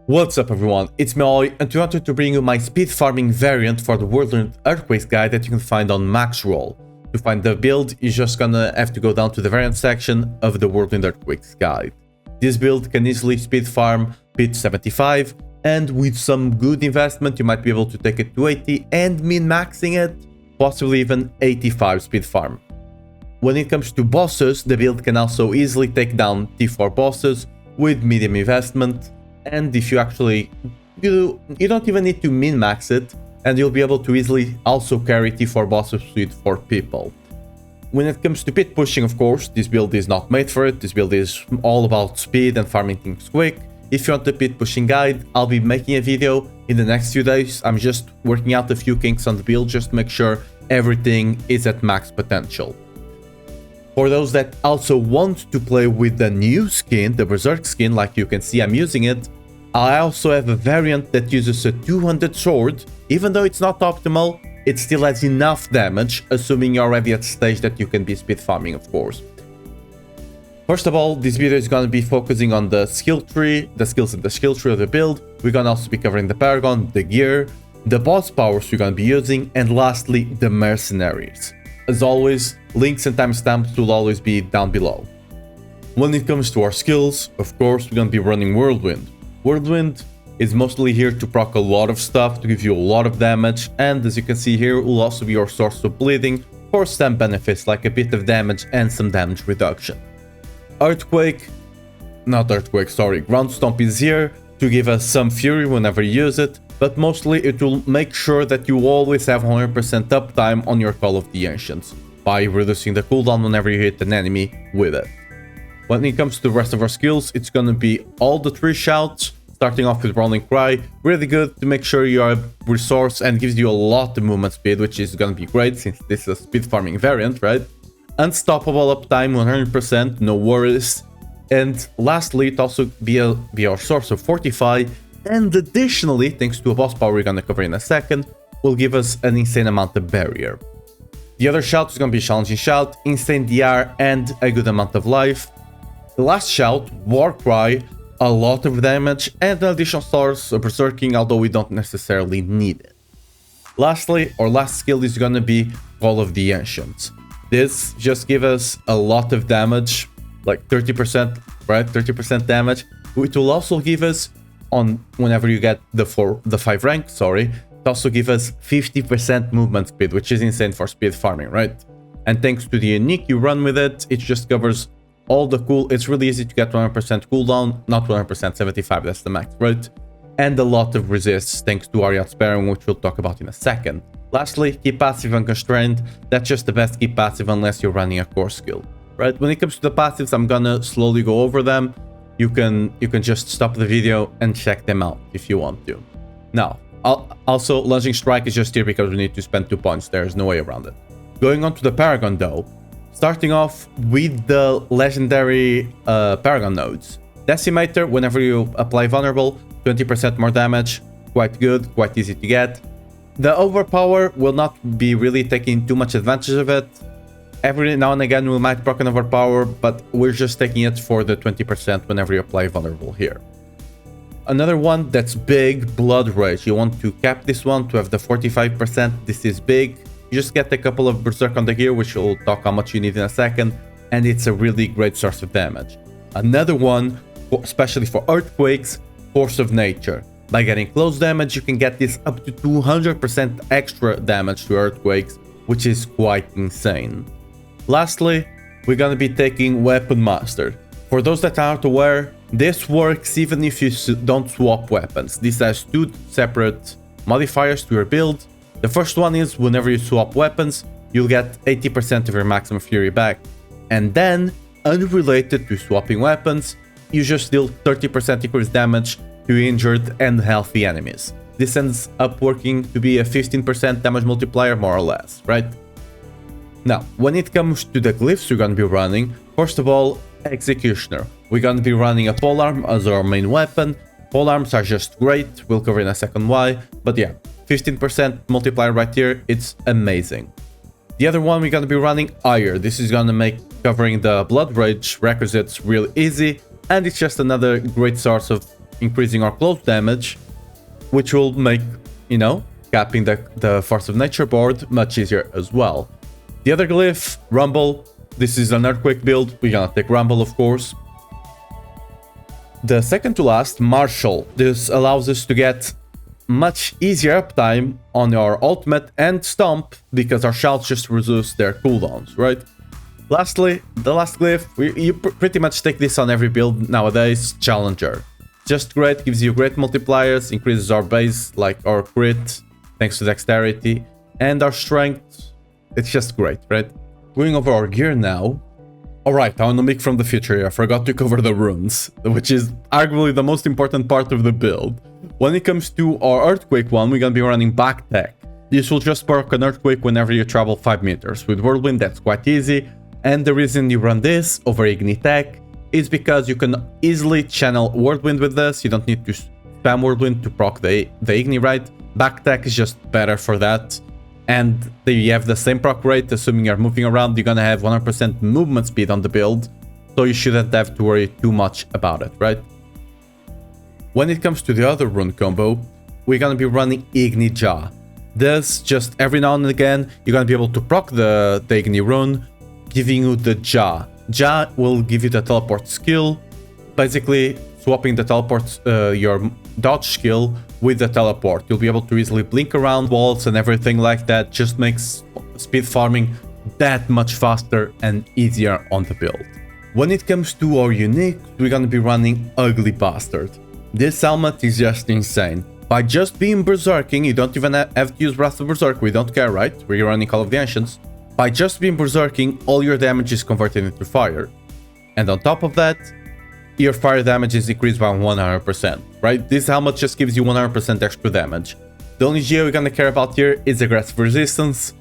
What's up everyone, it's me Ollie, and I wanted to bring you my speed farming variant for the Whirlwind Earthquakes guide that you can find on Maxroll. To find the build, you're just gonna have to go down to the variant section of the Whirlwind Earthquakes guide. This build can easily speed farm pitch 75, and with some good investment you might be able to take it to 80 and min-maxing it, possibly even 85 speed farm. When it comes to bosses, the build can also easily take down T4 bosses with medium investment. And if you actually, you don't even need to min-max it, and you'll be able to easily also carry T4 bosses with 4 people. When it comes to pit pushing, of course, this build is not made for it. This build is all about speed and farming things quick. If you want the pit pushing guide, I'll be making a video in the next few days. I'm just working out a few kinks on the build just to make sure everything is at max potential. For those that also want to play with the new skin, the Berserk skin, like you can see I'm using it, I also have a variant that uses a 200 sword. Even though it's not optimal, it still has enough damage, assuming you're already at the stage that you can be speed farming, of course. First of all, this video is going to be focusing on the skill tree, the skills in the skill tree of the build. We're going to also be covering the Paragon, the gear, the boss powers we're going to be using, and lastly, the Mercenaries. As always, links and timestamps will always be down below. When it comes to our skills, of course, we're going to be running Whirlwind. Whirlwind is mostly here to proc a lot of stuff, to give you a lot of damage, and as you can see here, will also be your source of bleeding for some benefits like a bit of damage and some damage reduction. Ground Stomp is here to give us some fury whenever you use it, but mostly it will make sure that you always have 100% uptime on your Call of the Ancients, by reducing the cooldown whenever you hit an enemy with it. When it comes to the rest of our skills, it's gonna be all the 3 shouts, starting off with Rolling Cry, really good to make sure you are a resource and gives you a lot of movement speed, which is gonna be great since this is a speed farming variant, right? Unstoppable uptime, 100%, no worries. And lastly, it also be our source of Fortify, and additionally, thanks to a boss power we're gonna cover in a second, will give us an insane amount of barrier. The other shout is gonna be Challenging Shout, Insane DR, and a good amount of life. The last shout, War Cry, a lot of damage, and an additional source of Berserking, although we don't necessarily need it. Lastly, our last skill is gonna be Call of the Ancients. This just gives us a lot of damage, like 30%, right? 30% damage. It will also give us, on whenever you get the 5 rank, it also give us 50% movement speed, which is insane for speed farming, right? And thanks to the unique you run with it, it just covers all the it's really easy to get 100% cooldown, not 100%, 75, that's the max, right? And a lot of resists thanks to Ariat Sparing, which we'll talk about in a second. Lastly, keep passive unconstrained. That's just the best keep passive unless you're running a core skill, right? When it comes to the passives, I'm gonna slowly go over them. You can just stop the video and check them out if you want to. Now, also, Lunging Strike is just here because we need to spend 2 points. There's no way around it. Going on to the Paragon though, starting off with the legendary Paragon nodes. Decimator, whenever you apply Vulnerable, 20% more damage, quite good, quite easy to get. The Overpower will not be really taking too much advantage of it. Every now and again we might proc an Overpower, but we're just taking it for the 20% whenever you apply Vulnerable here. Another one that's big, Blood Rage. You want to cap this one to have the 45%. This is big. You just get a couple of Berserk on the gear, which we'll talk how much you need in a second, and it's a really great source of damage. Another one, especially for Earthquakes, Force of Nature. By getting close damage, you can get this up to 200% extra damage to Earthquakes, which is quite insane. Lastly, we're gonna be taking Weapon Master. For those that aren't aware, this works even if you don't swap weapons. This has 2 separate modifiers to your build. The first one is whenever you swap weapons, you'll get 80% of your maximum fury back. And then, unrelated to swapping weapons, you just deal 30% increased damage to injured and healthy enemies. This ends up working to be a 15% damage multiplier more or less, right? Now, when it comes to the glyphs we're gonna be running, first of all, Executioner. We're gonna be running a polearm as our main weapon. Polearms are just great, we'll cover in a second why, but yeah, 15% multiplier right here, it's amazing. The other one we're gonna be running Ire. This is gonna make covering the Blood Rage requisites real easy, and it's just another great source of increasing our close damage, which will make, you know, capping the Force of Nature board much easier as well. The other glyph, Rumble. This is an Earthquake build. We're gonna take Rumble, of course. The second to last, Marshall. This allows us to get much easier uptime on our ultimate and Stomp because our shouts just reduce their cooldowns, right? Lastly, the last glyph, you pretty much take this on every build nowadays, Challenger. Just great, gives you great multipliers, increases our base, like our crit, thanks to dexterity, and our strength. It's just great, right? Going over our gear now. Alright, I want to make from the future here. I forgot to cover the runes, which is arguably the most important part of the build. When it comes to our Earthquake one, we're gonna be running Back Tech. This will just perk an Earthquake whenever you travel 5 meters. With Whirlwind, that's quite easy. And the reason you run this over Ignitech is because you can easily channel Whirlwind with this. You don't need to spam Whirlwind to proc the Igni, right? Back Tech is just better for that. And you have the same proc rate, assuming you're moving around, you're gonna have 100% movement speed on the build, so you shouldn't have to worry too much about it, right? When it comes to the other rune combo, we're gonna be running Igni Jaw. This, just every now and again, you're gonna be able to proc the Igni rune, giving you the Jaw. Jaw will give you the teleport skill, basically swapping the teleport, your dodge skill with the teleport. You'll be able to easily blink around walls and everything like that. Just makes speed farming that much faster and easier on the build. When it comes to our unique, we're gonna be running Ugly Bastard. This helmet is just insane. By just being berserking, you don't even have to use Wrath of Berserk, we don't care, right? We're running Call of the Ancients. By just being berserking, all your damage is converted into fire. And on top of that, your fire damage is increased by 100%, right? This helmet just gives you 100% extra damage. The only GA we're gonna care about here is aggressive resistance,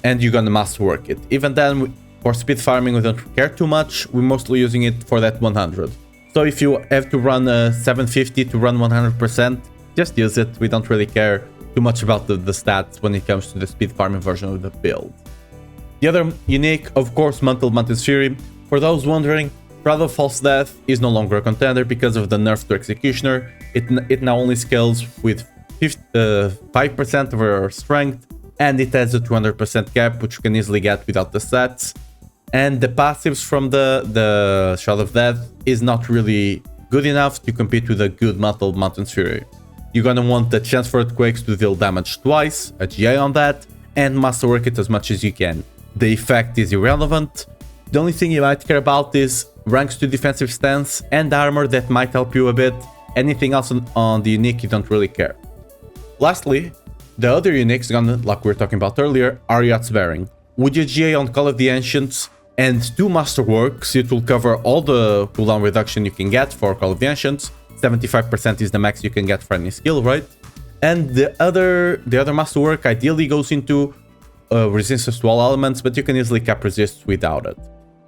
and you're gonna masterwork it. Even then, for speed farming, we don't care too much. We're mostly using it for that 100. So if you have to run 750 to run 100%, just use it. We don't really care too much about the stats when it comes to the speed farming version of the build. The other unique, of course, Mantis Fury. For those wondering, Shroud of False Death is no longer a contender because of the nerf to Executioner. It now only scales with 5% of our strength, and it has a 200% cap, which you can easily get without the stats. And the passives from the Shroud of Death is not really good enough to compete with a good Mantis Fury. You're gonna want the chance for Earthquakes to deal damage twice, a GA on that, and masterwork it as much as you can. The effect is irrelevant. The only thing you might care about is ranks to defensive stance and armor that might help you a bit. Anything else on the unique you don't really care. Lastly, the other uniques, like we were talking about earlier, are Yacht's Bearing. With your GA on Call of the Ancients and 2 Masterworks, it will cover all the cooldown reduction you can get for Call of the Ancients. 75% is the max you can get for any skill, right? And the other Masterwork ideally goes into resistance to all elements, but you can easily cap resist without it.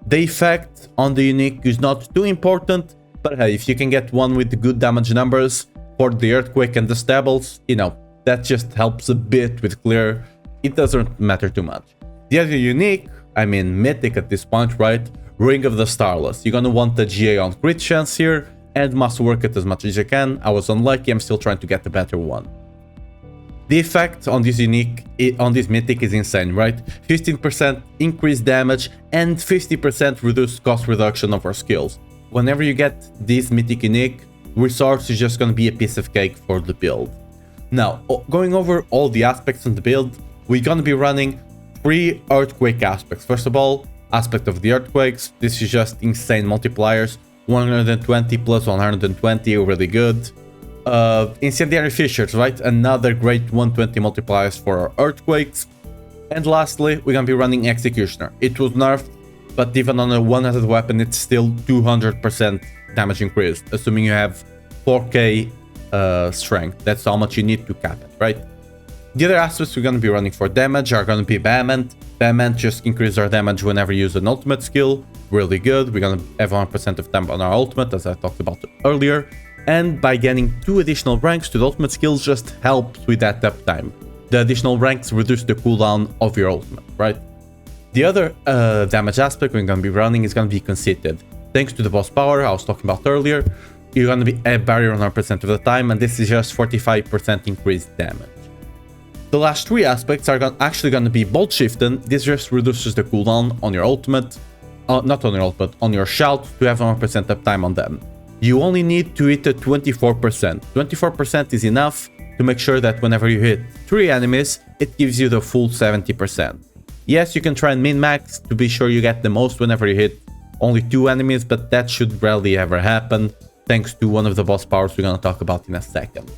The effect on the unique is not too important, but hey, if you can get one with the good damage numbers for the Earthquake and the Stables, you know, that just helps a bit with clear. It doesn't matter too much. The other unique, I mean mythic at this point, right? Ring of the Starless. You're gonna want the GA on crit chance here and masterwork it as much as you can. I was unlucky, I'm still trying to get the better one. The effect on this unique, on this mythic is insane, right? 15% increased damage and 50% reduced cost reduction of our skills. Whenever you get this mythic unique, resource is just gonna be a piece of cake for the build. Now, going over all the aspects of the build, we're gonna be running 3 Earthquake aspects. First of all, aspect of the Earthquakes. This is just insane multipliers. 120 plus 120, really good. Incendiary Fissures, right? Another great 120 multipliers for our Earthquakes. And lastly, we're gonna be running Executioner. It was nerfed, but even on a one-handed weapon, it's still 200% damage increased, assuming you have 4k strength. That's how much you need to cap it, right? The other aspects we're gonna be running for damage are gonna be Bament. Bament just increases our damage whenever you use an ultimate skill. Really good. We're gonna have 100% of temp on our ultimate, as I talked about earlier. And by getting 2 additional ranks to the ultimate skills just helps with that uptime. The additional ranks reduce the cooldown of your ultimate, right? The other damage aspect we're going to be running is going to be Conceited. Thanks to the boss power I was talking about earlier, you're gonna be a barrier 100% of the time, and this is just 45% increased damage. The last three aspects are actually gonna be bolt shifting. This just reduces the cooldown on your ultimate, not on your ultimate, on your shout to have 100% uptime on them. You only need to hit a 24%. 24% is enough to make sure that whenever you hit 3 enemies, it gives you the full 70%. Yes, you can try and min-max to be sure you get the most whenever you hit only 2 enemies, but that should rarely ever happen, thanks to one of the boss powers we're gonna talk about in a second.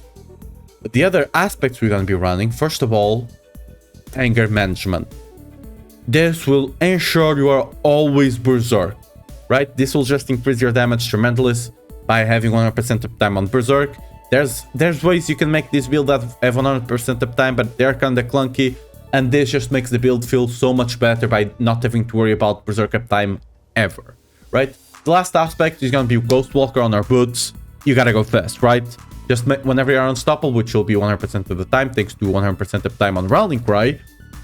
But the other aspects we're gonna be running, first of all, anger management. This will ensure you are always berserk, right? This will just increase your damage tremendously by having 100% uptime on berserk. There's ways you can make this build that have 100% uptime, but they're kinda clunky, and this just makes the build feel so much better by not having to worry about berserk uptime ever, right? The last aspect is gonna be Ghost Walker on our boots. You gotta go fast, right? Just whenever you're unstoppable, which will be 100% of the time, thanks to 100% uptime on Rallying Cry,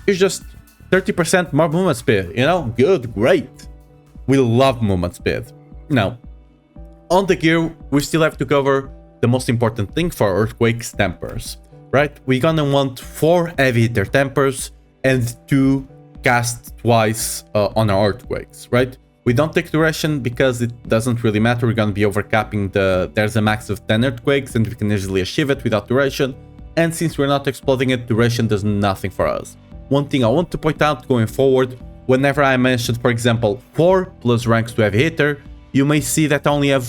it's just 30% more movement speed, you know? Good, great. We love movement speed. Now, on the gear, we still have to cover the most important thing for Earthquake's tempers, right? We're gonna want 4 heavy hitter tempers and 2 cast twice on our Earthquakes, right? We don't take duration because it doesn't really matter. We're gonna be overcapping there's a max of 10 Earthquakes and we can easily achieve it without duration. And since we're not exploding it, duration does nothing for us. One thing I want to point out going forward, whenever I mentioned, for example, 4 plus ranks to heavy hitter, you may see that I only have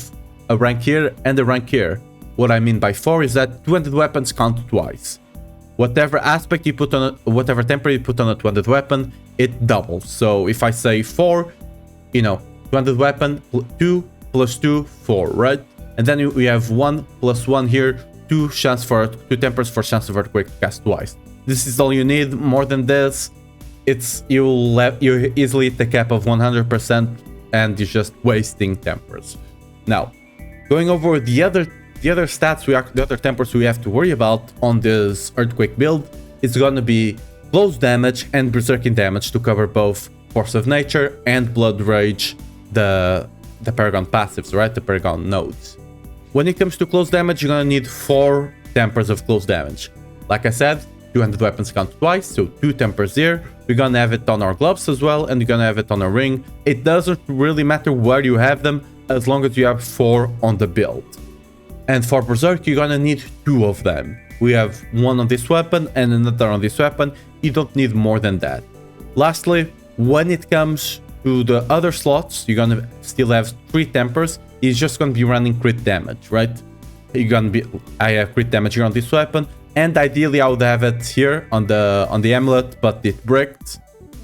a rank here and a rank here. What I mean by 4 is that 200 weapons count twice. Whatever aspect you put on whatever temper you put on a 200 weapon, it doubles. So if I say 4, you know, 200 weapon, 2 plus 2, 4, right? And then we have 1 plus 1 here, 2 tempers for chance of earthquake cast twice. This is all you need. More than this, you easily hit the cap of 100% and you're just wasting tempers. Now, going over the other stats, the other tempers we have to worry about on this Earthquake build, it's gonna be close damage and berserking damage to cover both Force of Nature and Blood Rage, the Paragon passives, right? The Paragon nodes. When it comes to close damage, you're gonna need 4 tempers of close damage. Like I said, 200 weapons count twice, so 2 tempers here. We're gonna have it on our gloves as well, and we're gonna have it on our ring. It doesn't really matter where you have them, as long as you have 4 on the build. And for Berserk, you're gonna need 2 of them. We have 1 on this weapon and another on this weapon. You don't need more than that. Lastly, when it comes to the other slots, you're gonna still have 3 tempers. It's just gonna be running crit damage, right? I have crit damage here on this weapon, and ideally I would have it here on the amulet, but it bricked.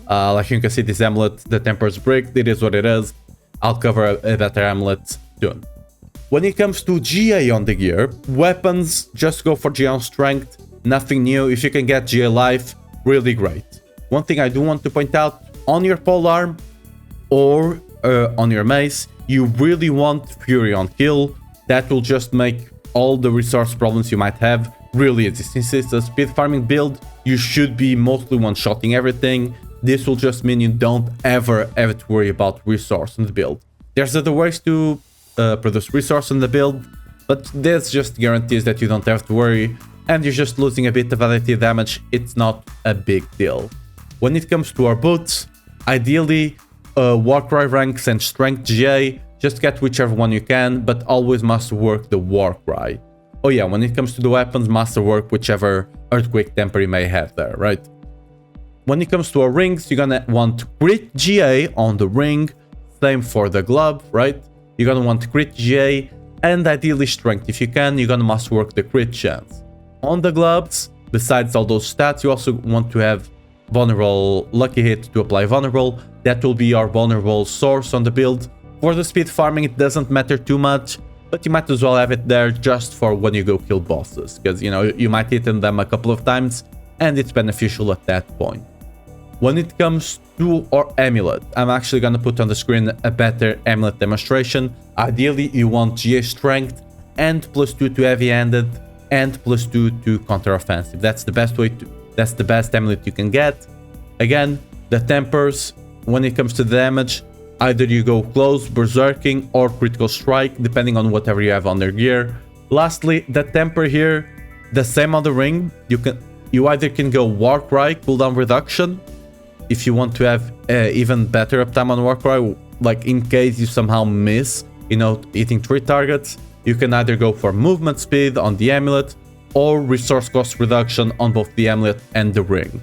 Like you can see, this amulet, the temper's bricked. It is what it is. I'll cover a better amulet soon. When it comes to GA on the gear, weapons, just go for GA on strength, nothing new. If you can get GA life, really great. One thing I do want to point out, on your polearm or on your mace, you really want Fury on kill. That will just make all the resource problems you might have really easy. Since it's a speed farming build, you should be mostly one-shotting everything. This will just mean you don't ever have to worry about resource in the build. There's other ways to produce resource in the build, but this just guarantees that you don't have to worry, and you're just losing a bit of additive damage. It's not a big deal. When it comes to our boots, ideally Warcry ranks and strength GA, just get whichever one you can, but always masterwork the Warcry. Oh yeah, when it comes to the weapons, masterwork whichever Earthquake temper you may have there, right? When it comes to our rings, you're gonna want crit GA on the ring, same for the glove, right? You're gonna want crit GA and ideally strength. If you can, you're gonna masterwork the crit chance. On the gloves, besides all those stats, you also want to have vulnerable lucky hit to apply vulnerable. That will be our vulnerable source on the build. For the speed farming, it doesn't matter too much, but you might as well have it there just for when you go kill bosses, because you know you might hit them a couple of times and it's beneficial at that point. When it comes to our amulet, I'm actually gonna put on the screen a better amulet demonstration. Ideally, you want GA strength and +2 to heavy-handed and +2 to counter-offensive. That's the best amulet you can get. Again, the tempers, when it comes to the damage, Either you go close, berserking, or critical strike, depending on whatever you have on their gear. Lastly, the temper here, the same on the ring. You either can go Warcry, cooldown reduction, if you want to have even better uptime on Warcry, like in case you somehow miss, hitting 3 targets. You can either go for movement speed on the amulet, or resource cost reduction on both the amulet and the ring.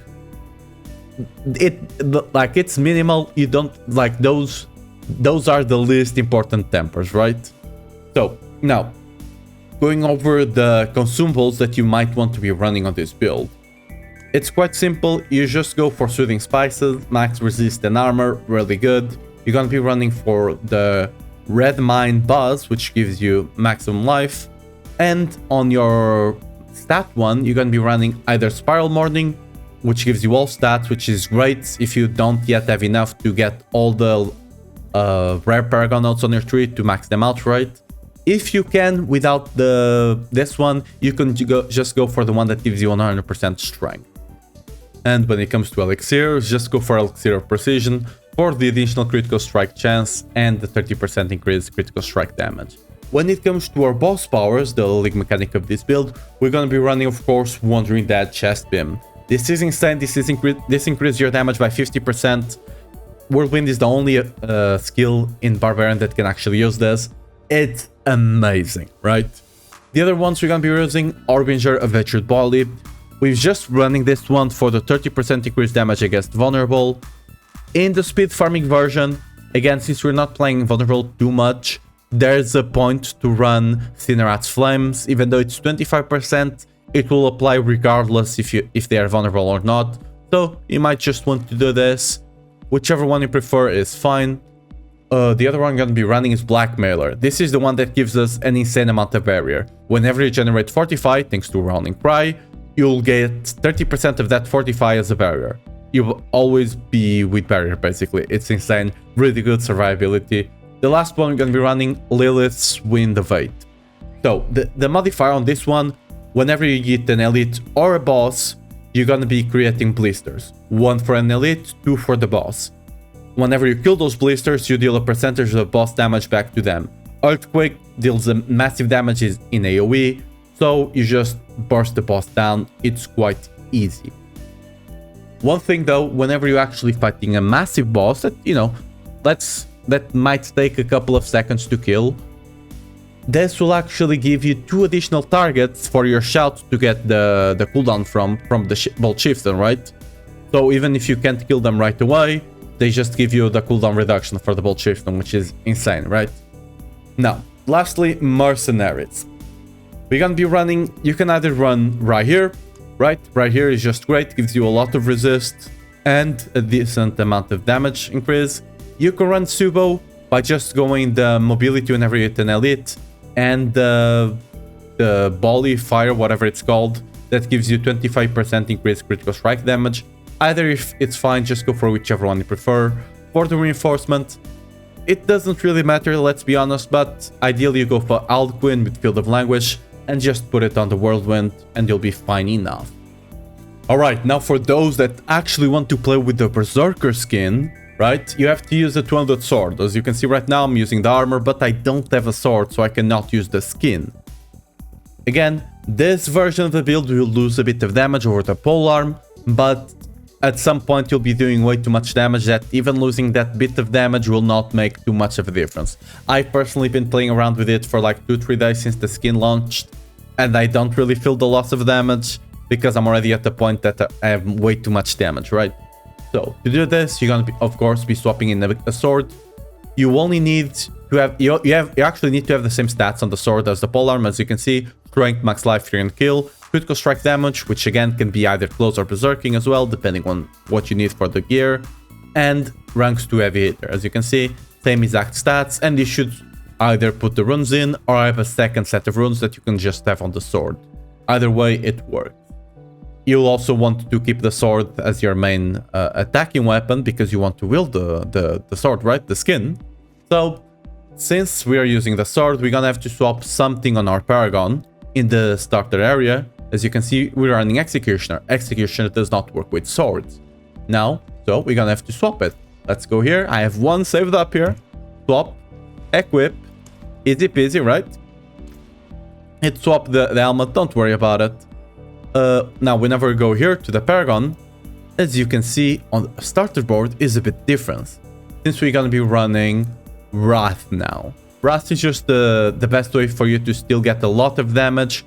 It's minimal. You don't like those are the least important tempers, right? So now going over the consumables that you might want to be running on this build. It's quite simple. You just go for soothing spices, max resist and armor, really good. You're gonna be running for the red mine buzz, which gives you maximum life, and on your stat one you're gonna be running either spiral morning, which gives you all stats, which is great if you don't yet have enough to get all the rare paragon notes on your tree to max them out, right? If you can without this one, you can just go for the one that gives you 100% strength. And when it comes to elixir, just go for elixir of precision for the additional critical strike chance and the 30% increased critical strike damage. When it comes to our boss powers, the league mechanic of this build, we're going to be running, of course, Wandering Dead Chest Beam. This is insane. This increases your damage by 50%. Whirlwind is the only skill in Barbarian that can actually use this. It's amazing, right? The other ones we're going to be using, Harbinger of Vetured Body. We're just running this one for the 30% increased damage against Vulnerable. In the speed farming version, again, since we're not playing Vulnerable too much, there's a point to run Cinerat's Flames. Even though it's 25%, it will apply regardless if they are vulnerable or not. So you might just want to do this. Whichever one you prefer is fine. The other one I'm going to be running is Blackmailer. This is the one that gives us an insane amount of barrier. Whenever you generate Fortify, thanks to Rounding Cry, you'll get 30% of that Fortify as a barrier. You will always be with barrier, basically. It's insane. Really good survivability. The last one we're going to be running, Lilith's Wind of Fate. So, the modifier on this one, whenever you hit an elite or a boss, you're going to be creating blisters. 1 for an elite, 2 for the boss. Whenever you kill those blisters, you deal a percentage of boss damage back to them. Earthquake deals a massive damage in AoE, so you just burst the boss down. It's quite easy. One thing though, whenever you're actually fighting a massive boss that might take a couple of seconds to kill, this will actually give you 2 additional targets for your shout to get the cooldown from the Bolt Chieftain, right? So even if you can't kill them right away, they just give you the cooldown reduction for the Bolt Chieftain, which is insane, right? Now, lastly, Mercenaries. We're gonna be running, you can either run right here, right? Right here is just great, gives you a lot of resist and a decent amount of damage increase. You can run Subo by just going the mobility whenever you hit an elite, and the Volley Fire, whatever it's called, that gives you 25% increased critical strike damage. Either if it's fine, just go for whichever one you prefer. For the reinforcement, it doesn't really matter, let's be honest, but ideally you go for Alcuin with Field of Language and just put it on the Whirlwind and you'll be fine enough. Alright, now for those that actually want to play with the Berserker skin, right, you have to use a 200 sword. As you can see right now, I'm using the armor, but I don't have a sword, so I cannot use the skin. Again, this version of the build will lose a bit of damage over the polearm, but at some point you'll be doing way too much damage that even losing that bit of damage will not make too much of a difference. I've personally been playing around with it for like 2-3 days since the skin launched, and I don't really feel the loss of damage because I'm already at the point that I have way too much damage, right? So to do this, you're gonna of course be swapping in a sword. You only need to have you actually need to have the same stats on the sword as the polearm. As you can see, strength, max life, fear and kill, critical strike damage, which again can be either close or berserking as well, depending on what you need for the gear, and ranks 2 heavy hitter. As you can see, same exact stats, and you should either put the runes in or have a second set of runes that you can just have on the sword. Either way, it works. You'll also want to keep the sword as your main attacking weapon because you want to wield the sword, right? The skin. So, since we are using the sword, we're gonna have to swap something on our Paragon in the starter area. As you can see, we're running Executioner. Executioner does not work with swords now, so we're gonna have to swap it. let's go here. I have one saved up here. Swap, equip, easy peasy, right? Hit swap the helmet, don't worry about it. Now, whenever we go here to the Paragon, as you can see on the starter board is a bit different. Since we're gonna be running Wrath now. Wrath is just the best way for you to still get a lot of damage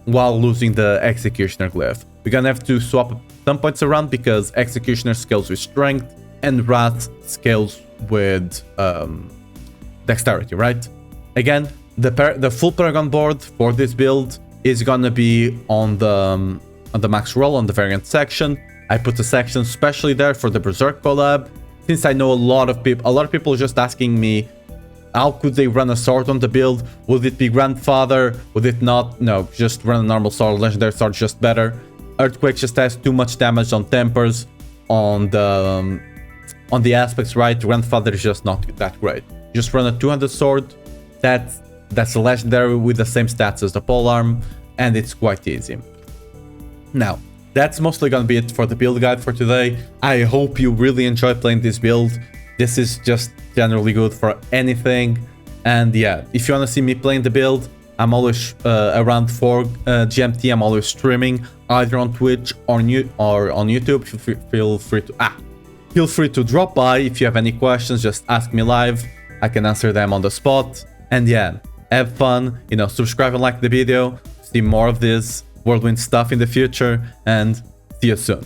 while losing the Executioner glyph. We're gonna have to swap some points around because Executioner scales with Strength and Wrath scales with Dexterity, right? Again, the full Paragon board for this build is gonna be on the max roll on the variant section. I put a section especially there for the BERSERK Collab, since I know a lot of people just asking me how could they run a sword on the build? Would it be Grandfather? Would it not? No, just run a normal sword. Legendary sword just better. Earthquake just has too much damage on tempers, on the aspects, right? Grandfather is just not that great. Just run a 200 sword. That's a legendary with the same stats as the polearm, and it's quite easy. Now, that's mostly gonna be it for the build guide for today. I hope you really enjoy playing this build. This is just generally good for anything. And yeah, if you want to see me playing the build, I'm always around 4 GMT. I'm always streaming either on Twitch or on YouTube. Feel free to drop by. If you have any questions, just ask me live. I can answer them on the spot. And yeah, have fun. You know, subscribe and like the video. See more of this Whirlwind stuff in the future. And see you soon.